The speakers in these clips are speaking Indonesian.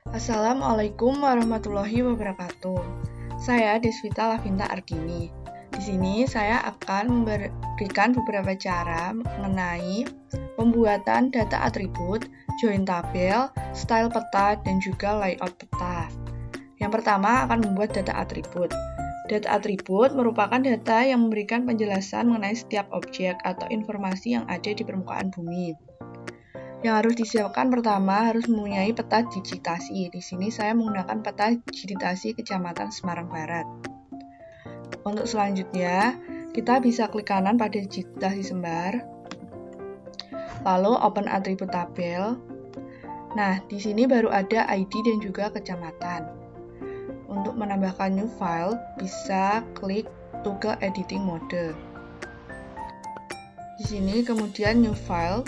Assalamualaikum warahmatullahi wabarakatuh. Saya Desvita Lavinta Ardini. Di sini saya akan memberikan beberapa cara mengenai pembuatan data atribut, join tabel, style peta, dan juga layout peta. Yang pertama akan membuat data atribut. Data atribut merupakan data yang memberikan penjelasan mengenai setiap objek atau informasi yang ada di permukaan bumi. Yang harus disiapkan pertama harus mempunyai peta digitasi. Di sini saya menggunakan peta digitasi Kecamatan Semarang Barat. Untuk selanjutnya, kita bisa klik kanan pada digitasi sembar, lalu open atribut tabel. Nah, di sini baru ada ID dan juga kecamatan. Untuk menambahkan new file, bisa klik toggle editing mode. Di sini kemudian new file.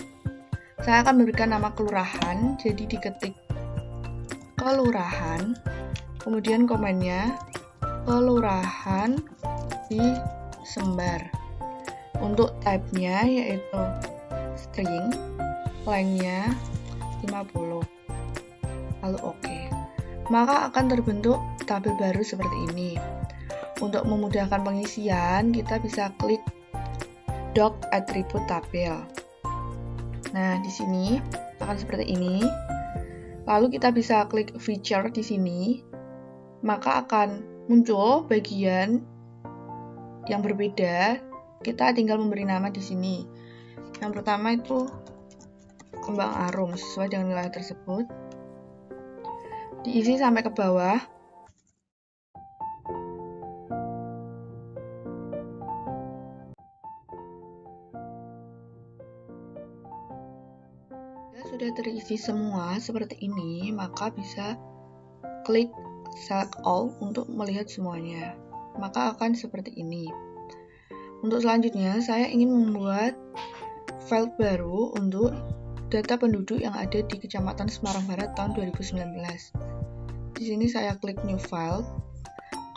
Saya akan memberikan nama kelurahan, jadi diketik kelurahan, kemudian komennya kelurahan di Sembar. Untuk type-nya yaitu string, length-nya 50, lalu OK. Maka akan terbentuk tabel baru seperti ini. Untuk memudahkan pengisian, kita bisa klik doc atribut tabel. Nah, di sini akan seperti ini. Lalu kita bisa klik feature di sini, maka akan muncul bagian yang berbeda. Kita tinggal memberi nama di sini. Yang pertama itu kembang arum sesuai dengan wilayah tersebut. Diisi sampai ke bawah. Sudah terisi semua seperti ini, maka bisa klik select all untuk melihat semuanya. Maka akan seperti ini. Untuk selanjutnya, saya ingin membuat file baru untuk data penduduk yang ada di Kecamatan Semarang Barat tahun 2019. Di sini saya klik new file,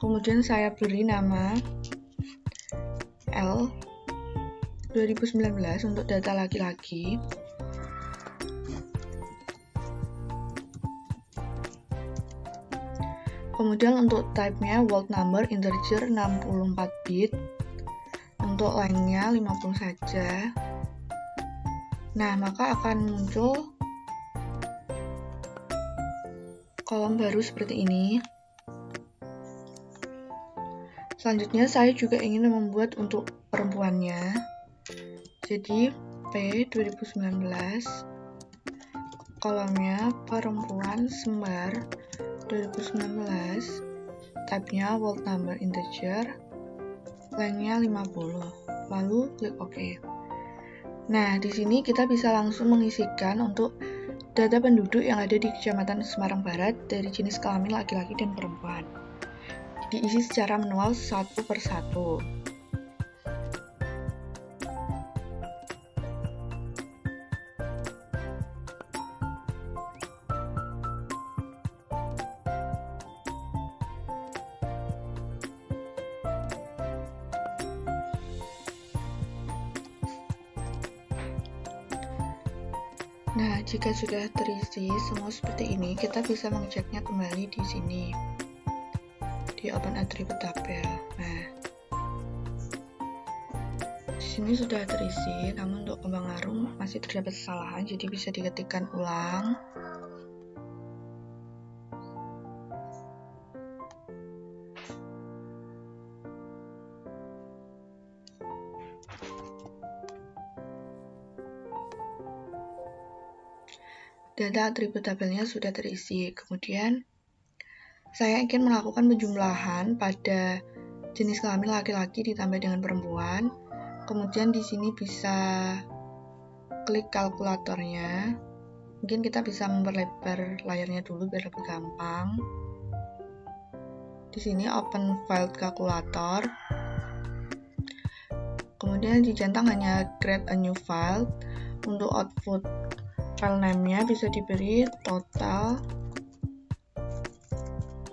kemudian saya beri nama L 2019 untuk data laki-laki. Kemudian untuk type-nya world number integer 64 bit. Untuk length-nya 50 saja. Nah, maka akan muncul kolom baru seperti ini. Selanjutnya saya juga ingin membuat untuk perempuannya. Jadi P 2019 kolomnya perempuan Sembar 2019, type-nya world number integer, length-nya 50, lalu klik OK. Nah, di sini kita bisa langsung mengisikan untuk data penduduk yang ada di Kecamatan Semarang Barat dari jenis kelamin laki-laki dan perempuan. Diisi secara manual satu per satu. Nah, jika sudah terisi semua seperti ini, kita bisa mengeceknya kembali di sini, di open atribut tabel. Nah, di sini sudah terisi, namun untuk kembang arum masih terdapat kesalahan, jadi bisa diketikkan ulang. Data atribut tabelnya sudah terisi. Kemudian saya ingin melakukan penjumlahan pada jenis kelamin laki-laki ditambah dengan perempuan. Kemudian di sini bisa klik kalkulatornya. Mungkin kita bisa memperlebar layarnya dulu biar lebih gampang. Di sini open file kalkulator. Kemudian dicentang hanya create a new file. Untuk output file name-nya bisa diberi total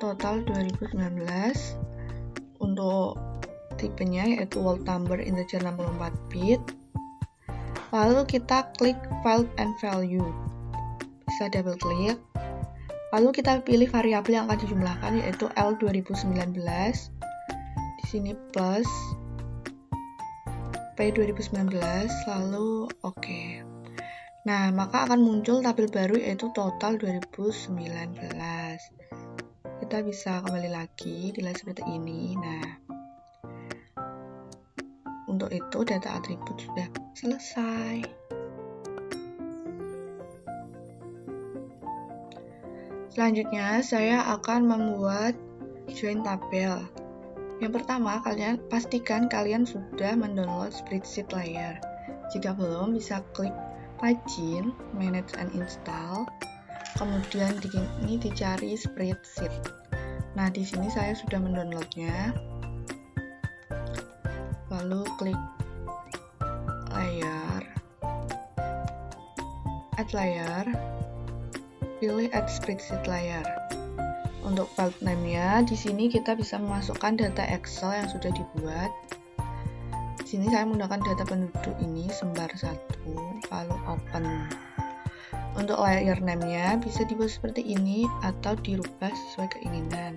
2019. Untuk tipenya yaitu world number integer 64 bit. Lalu kita klik file and value. Bisa double klik. Lalu kita pilih variabel yang akan dijumlahkan, yaitu L 2019. Di sini plus P 2019, lalu oke. Nah, maka akan muncul tabel baru yaitu total 2019. Kita bisa kembali lagi, dilihat seperti ini. Nah, untuk itu data atribut sudah selesai. Selanjutnya, saya akan membuat join tabel. Yang pertama, kalian pastikan kalian sudah mendownload spreadsheet layer. Jika belum, bisa klik Pagin, Manage and Install. Kemudian di sini dicari spreadsheet. Nah, di sini saya sudah mendownloadnya. Lalu klik layer, add layer, pilih add spreadsheet layer. Untuk file name-nya, di sini kita bisa memasukkan data Excel yang sudah dibuat. Di sini saya menggunakan data penduduk ini sembar 1, lalu open. Untuk layer name-nya bisa dibuat seperti ini atau dirubah sesuai keinginan.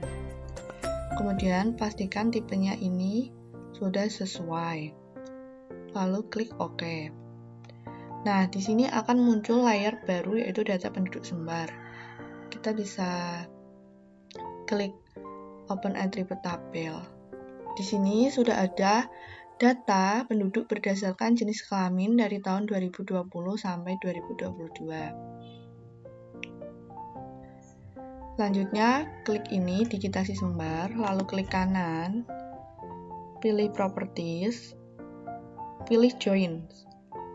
Kemudian pastikan tipenya ini sudah sesuai. Lalu klik OK. Nah, di sini akan muncul layer baru yaitu data penduduk sembar. Kita bisa klik Open Attribute Tabel. Di sini sudah ada data penduduk berdasarkan jenis kelamin dari tahun 2020 sampai 2022. Selanjutnya, klik ini digitasi sembar, lalu klik kanan, pilih Properties, pilih Join.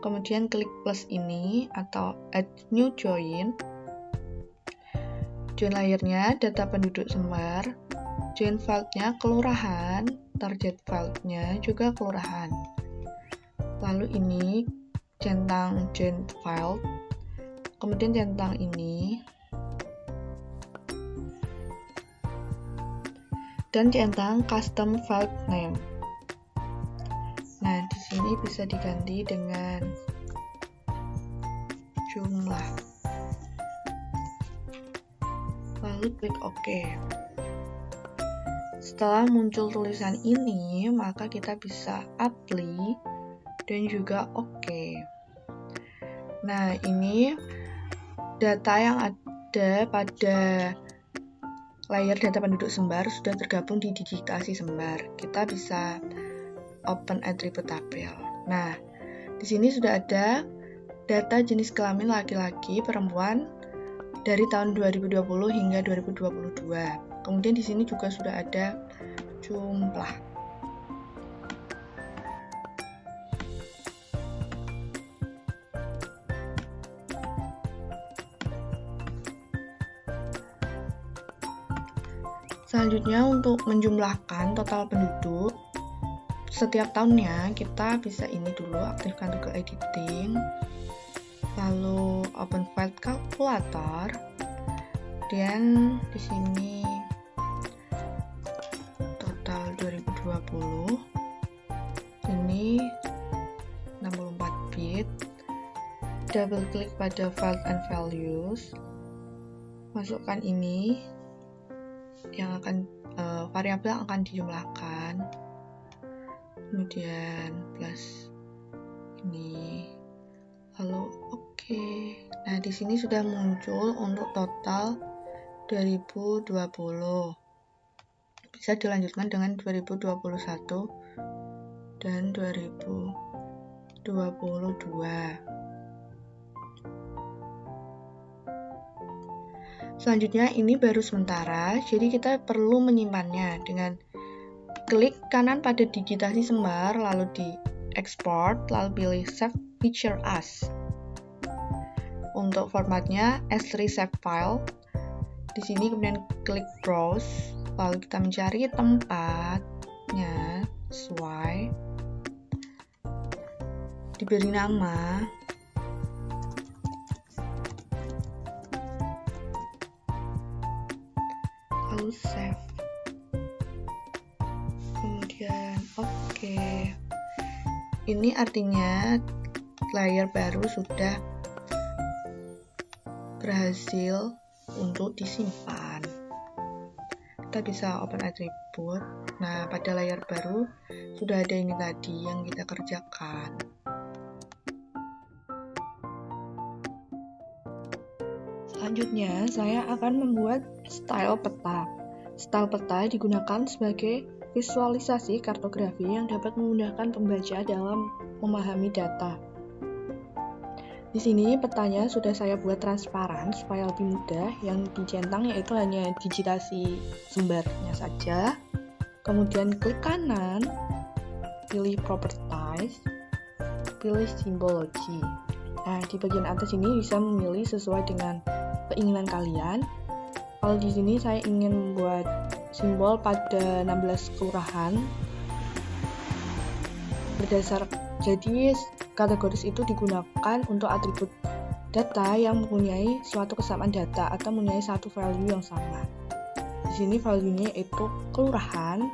Kemudian klik plus ini atau Add New Join. Join layernya data penduduk sembar, join file-nya kelurahan, target file-nya juga kelurahan. Lalu ini centang join file, kemudian centang ini, dan centang custom file name. Nah, di sini bisa diganti dengan jumlah. Lalu klik OK. Setelah muncul tulisan ini, maka kita bisa apply dan juga OK. Nah, ini data yang ada pada layer data penduduk sembar sudah tergabung di digitasi sembar. Kita bisa open attribute tabel. Nah, di sini sudah ada data jenis kelamin laki-laki, perempuan dari tahun 2020 hingga 2022. Kemudian di sini juga sudah ada jumlah. Selanjutnya, untuk menjumlahkan total penduduk setiap tahunnya, kita bisa ini dulu, aktifkan Google Editing, lalu open file calculator, dan di sini total 2020 ini 64 bit, double klik pada file and values, masukkan ini yang akan variabel yang akan dijumlahkan, kemudian plus ini, lalu oke. Nah, di sini sudah muncul untuk total 2020. Bisa dilanjutkan dengan 2021 dan 2022. Selanjutnya ini baru sementara, jadi kita perlu menyimpannya dengan klik kanan pada digitasi sembar, lalu di export, lalu pilih Save Picture As. Untuk formatnya S3 save file. Di sini kemudian klik browse, lalu kita mencari tempatnya sesuai, diberi nama, lalu save, kemudian oke. Ini artinya layer baru sudah berhasil untuk disimpan. Kita bisa open attribute. Nah, pada layar baru sudah ada ini tadi yang kita kerjakan. Selanjutnya, saya akan membuat style peta. Style peta digunakan sebagai visualisasi kartografi yang dapat memudahkan pembaca dalam memahami data. Di sini petanya sudah saya buat transparan supaya lebih mudah. Yang dicentang yaitu hanya digitasi sembarnya saja. Kemudian klik kanan, pilih properties, pilih simbology. Nah, di bagian atas ini bisa memilih sesuai dengan keinginan kalian. Kalau di sini saya ingin membuat simbol pada 16 kelurahan jadi kategoris itu digunakan untuk atribut data yang mempunyai suatu kesamaan data atau mempunyai satu value yang sama. Di sini value-nya itu kelurahan.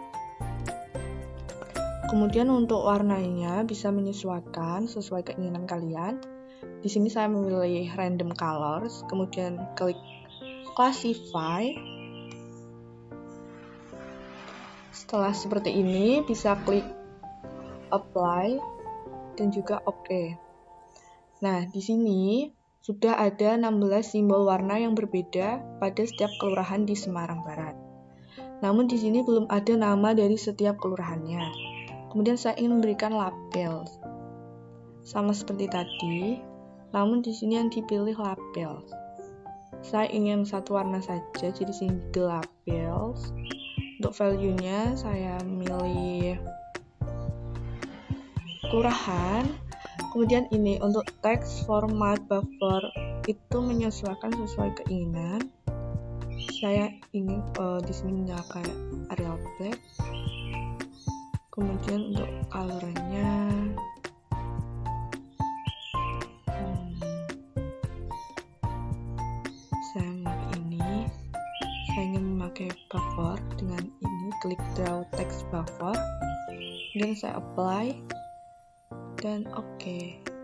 Kemudian untuk warnanya bisa menyesuaikan sesuai keinginan kalian. Di sini saya memilih random colors, kemudian klik classify. Setelah seperti ini bisa klik apply dan juga OK. Nah, di sini sudah ada 16 simbol warna yang berbeda pada setiap kelurahan di Semarang Barat. Namun di sini belum ada nama dari setiap kelurahannya. Kemudian saya ingin memberikan label. Sama seperti tadi, namun di sini yang dipilih label. Saya ingin satu warna saja, jadi single labels. Untuk value-nya saya milih kelurahan. Kemudian ini untuk teks format buffer itu menyesuaikan sesuai keinginan. Saya ingin di sini menyalakan Arial Black. Kemudian untuk color-nya saya memakai ini. Saya ingin memakai buffer dengan ini, klik draw text buffer. Kemudian saya apply dan OK.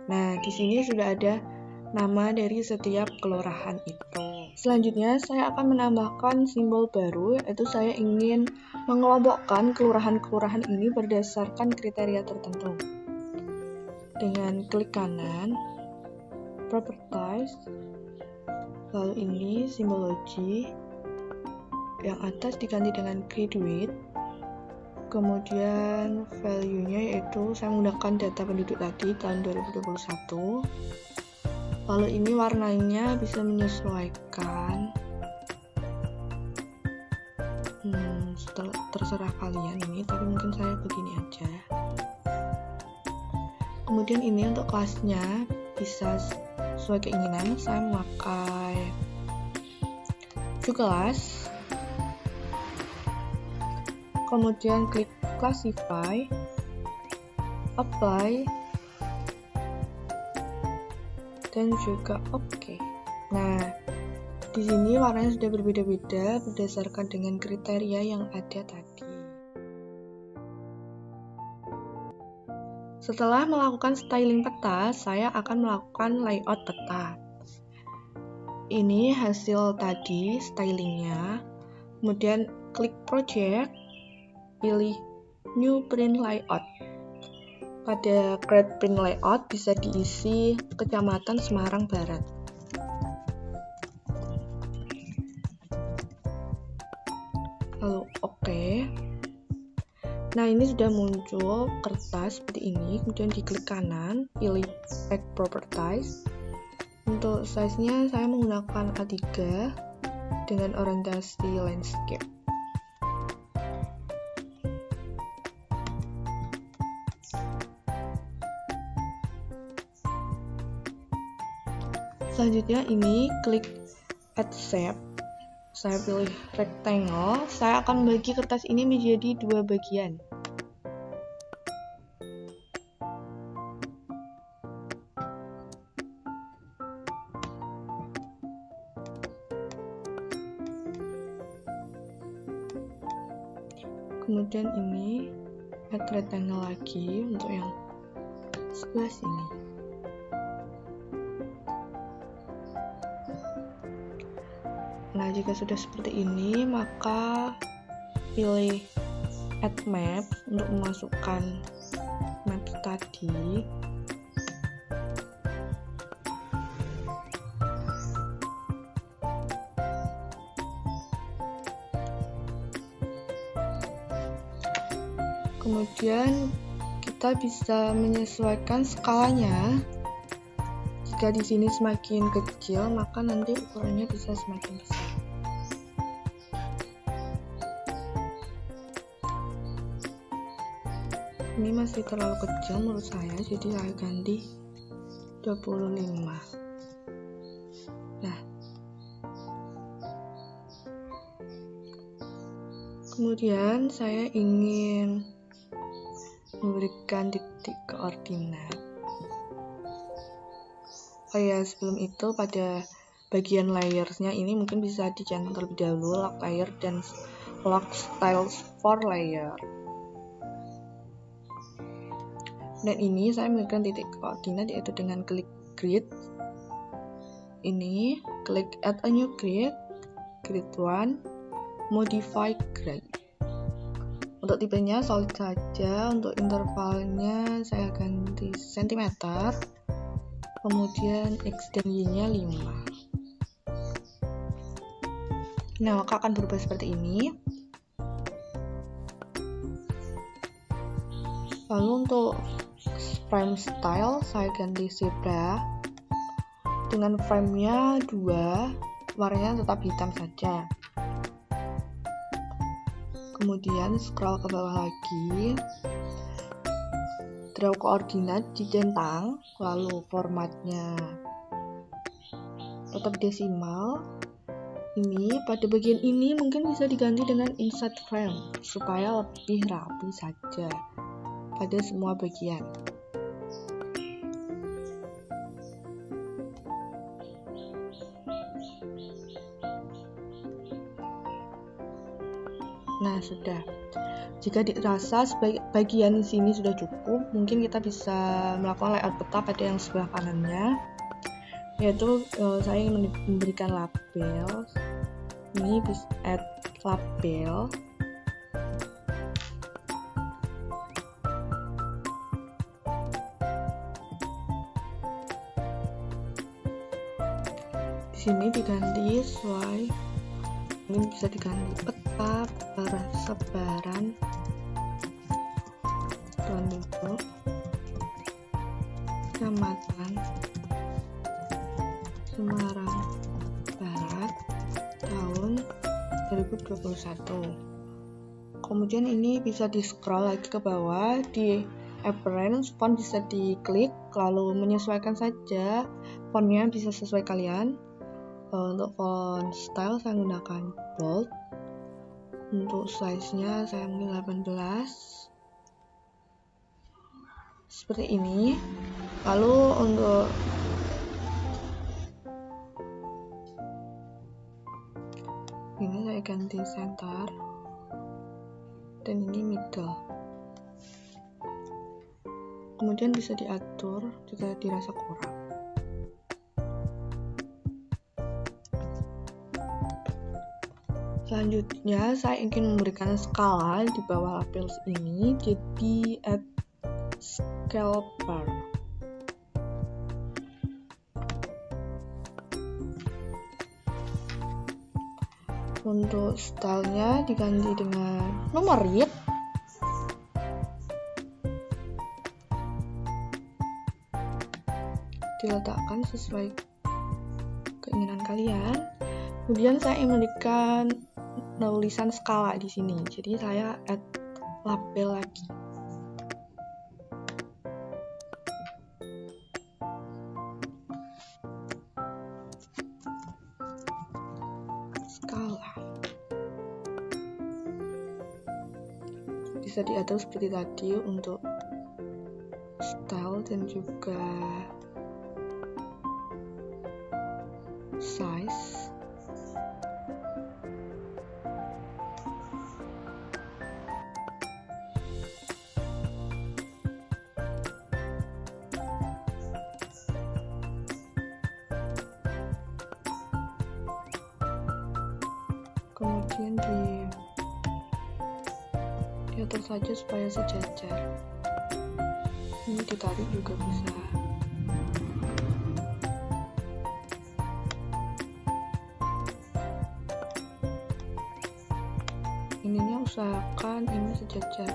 Nah, di sini sudah ada nama dari setiap kelurahan itu. Selanjutnya, saya akan menambahkan simbol baru, yaitu saya ingin mengelompokkan kelurahan-kelurahan ini berdasarkan kriteria tertentu. Dengan klik kanan, properties, lalu ini simbology, yang atas diganti dengan graduate. Kemudian value-nya yaitu saya menggunakan data penduduk tadi tahun 2021. Lalu ini warnanya bisa menyesuaikan. Terserah kalian ini, tapi mungkin saya begini aja. Kemudian ini untuk kelasnya bisa sesuai keinginan. Saya memakai view class. Kemudian klik classify, apply, dan juga OK. Nah, di sini warnanya sudah berbeda-beda berdasarkan dengan kriteria yang ada tadi. Setelah melakukan styling peta, saya akan melakukan layout peta. Ini hasil tadi stylingnya. Kemudian klik project, pilih new print layout. Pada create print layout bisa diisi Kecamatan Semarang Barat. Lalu OK. Nah, ini sudah muncul kertas seperti ini. Kemudian diklik kanan, pilih add properties. Untuk size-nya saya menggunakan A3 dengan orientasi landscape. Selanjutnya ini klik add shape. Saya pilih rectangle. Saya akan membagi kertas ini menjadi 2 bagian. Kemudian ini add rectangle lagi untuk yang sebelah sini. Nah, jika sudah seperti ini, maka pilih Add Map untuk memasukkan map tadi. Kemudian kita bisa menyesuaikan skalanya. Jika di sini semakin kecil, maka nanti ukurannya bisa semakin besar. Ini masih terlalu kecil menurut saya, jadi saya ganti 25. Nah, kemudian saya ingin memberikan titik koordinat. Oh ya, sebelum itu pada bagian layersnya ini mungkin bisa dicentang terlebih dahulu, lock layer dan lock styles for layer. Dan ini saya memberikan titik koordinat yaitu dengan klik grid. Ini klik add a new grid, grid 1, modify grid. Untuk tipenya solid saja, untuk intervalnya saya ganti cm. Kemudian X dan Y-nya 5. Nah, maka akan berubah seperti ini. Lalu untuk frame style, saya ganti zebra. Dengan frame-nya 2, warnanya tetap hitam saja. Kemudian scroll ke bawah lagi. Draw koordinat dicentang, lalu formatnya tetap desimal. Ini pada bagian ini mungkin bisa diganti dengan insert frame supaya lebih rapi saja pada semua bagian. Nah, sudah. Jika dirasa bagian sini sudah cukup, mungkin kita bisa melakukan layout peta pada yang sebelah kanannya, yaitu saya ingin memberikan label. Ini bisa add label. Di sini diganti sesuai, mungkin bisa diganti peta persebaran penduduk Kecamatan Semarang Barat tahun 2021. Kemudian ini bisa di scroll lagi ke bawah, di appearance font bisa diklik, lalu menyesuaikan saja fontnya bisa sesuai kalian. Untuk font style saya menggunakan bold. Untuk size-nya saya ambil 18 seperti ini. Lalu untuk ini saya ganti center dan ini middle. Kemudian bisa diatur jika dirasa kurang. Selanjutnya saya ingin memberikan skala di bawah labels ini, jadi add scale bar. Untuk stylenya diganti dengan nomor read. Diletakkan sesuai keinginan kalian. Kemudian saya ingin memberikan tulisan skala di sini, jadi saya add label lagi. Skala bisa diatur seperti tadi untuk style dan juga size. kemudian diatur saja supaya sejajar. Ini ditarik juga bisa. Ininya usahakan ini sejajar.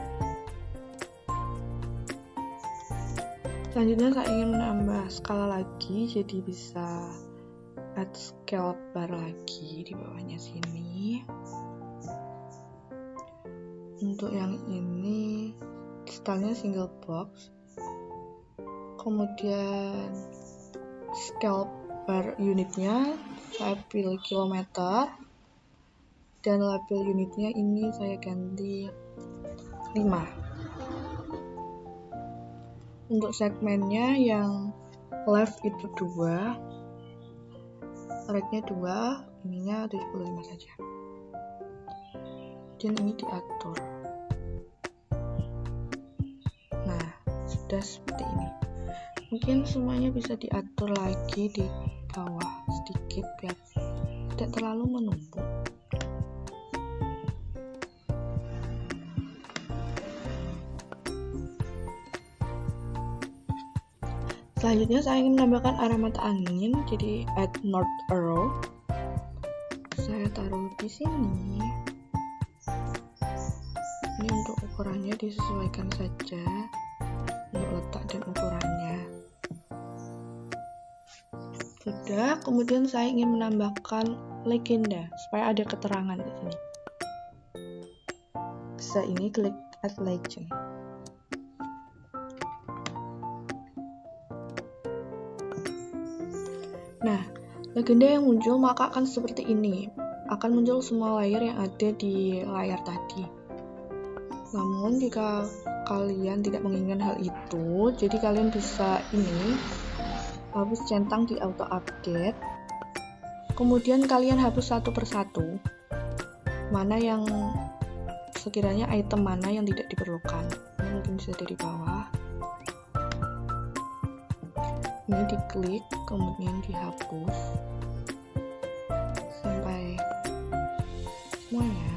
Selanjutnya saya ingin menambah skala lagi, jadi bisa add scale bar lagi di bawahnya sini. Untuk yang ini stylenya single box, kemudian scale bar unitnya saya pilih kilometer, dan label unitnya ini saya ganti 5. Untuk segmennya yang left itu 2, right-nya 2, ininya 75 saja. Dan ini diatur. Nah, sudah seperti ini. Mungkin semuanya bisa diatur lagi di bawah sedikit biar tidak terlalu menumpuk. Selanjutnya saya ingin menambahkan arah mata angin, jadi add north arrow. Saya taruh di sini. Ini untuk ukurannya disesuaikan saja untuk letak dan ukurannya. Sudah, kemudian saya ingin menambahkan legenda supaya ada keterangan di sini. Bisa ini klik add legend. Nah, legenda yang muncul maka akan seperti ini. Akan muncul semua layer yang ada di layar tadi. Namun jika kalian tidak menginginkan hal itu, jadi kalian bisa ini hapus centang di auto update. Kemudian kalian hapus satu persatu. Mana yang sekiranya item mana yang tidak diperlukan. Ini mungkin bisa dari bawah. Ini diklik, kemudian dihapus sampai semuanya.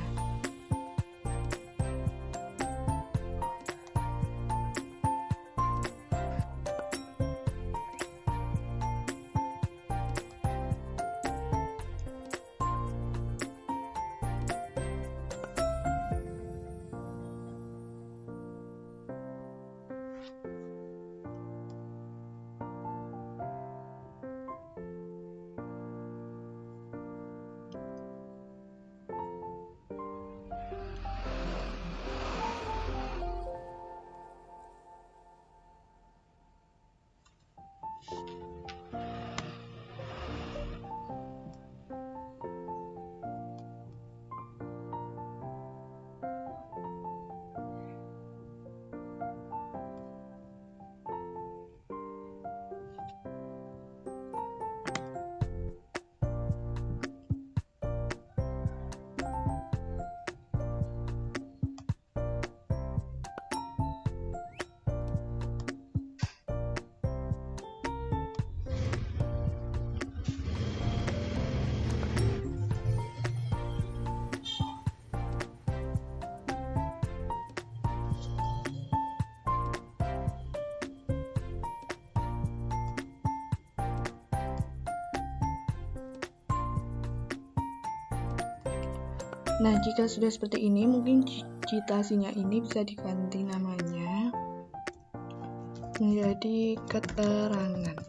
Nah, jika sudah seperti ini, mungkin citasinya ini bisa diganti namanya menjadi keterangan.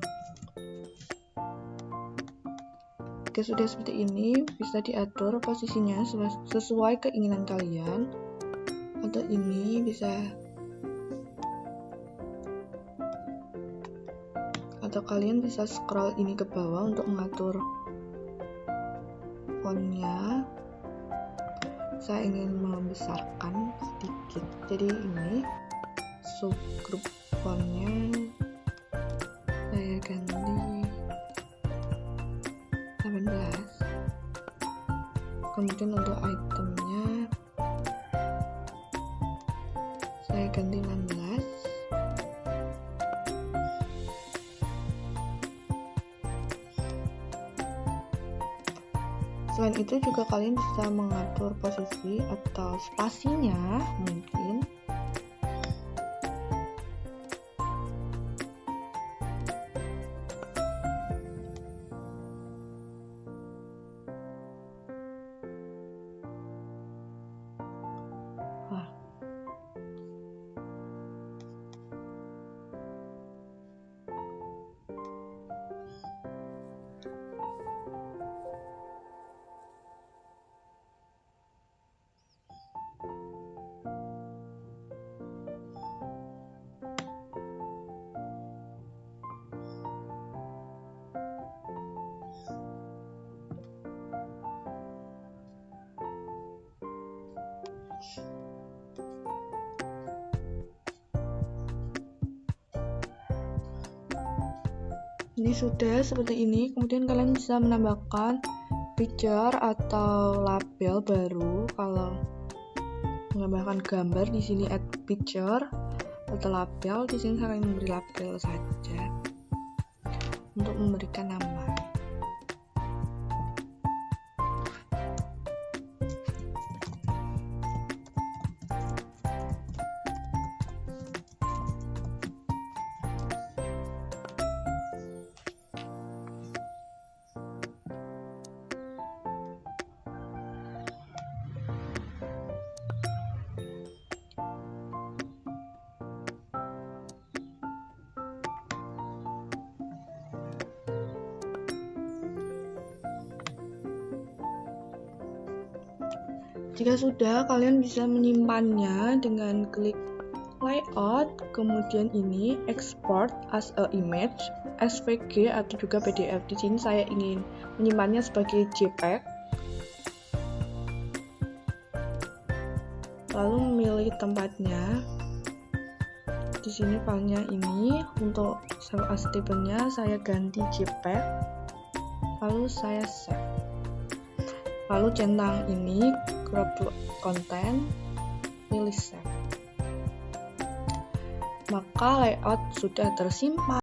Jika sudah seperti ini, bisa diatur posisinya sesuai keinginan kalian. Atau ini bisa, atau kalian bisa scroll ini ke bawah untuk mengatur fontnya. Saya ingin membesarkan sedikit, jadi ini subgroup fontnya saya ganti 18. Kemudian untuk itemnya saya ganti 16. Selain itu juga kalian bisa mengatur posisi atau spasinya mungkin. Ini sudah seperti ini, kemudian kalian bisa menambahkan picture atau label baru. Kalau menambahkan gambar di sini add picture atau label, di sini saya akan memberi label saja untuk memberikan nama. Jika sudah, kalian bisa menyimpannya dengan klik layout, kemudian ini export as a image, SVG atau juga PDF. Di sini saya ingin menyimpannya sebagai JPEG. Lalu memilih tempatnya. Di sini filenya ini, untuk save as type-nya saya ganti JPEG. Lalu saya save. Lalu centang ini crop content, pilih save. Maka layout sudah tersimpan.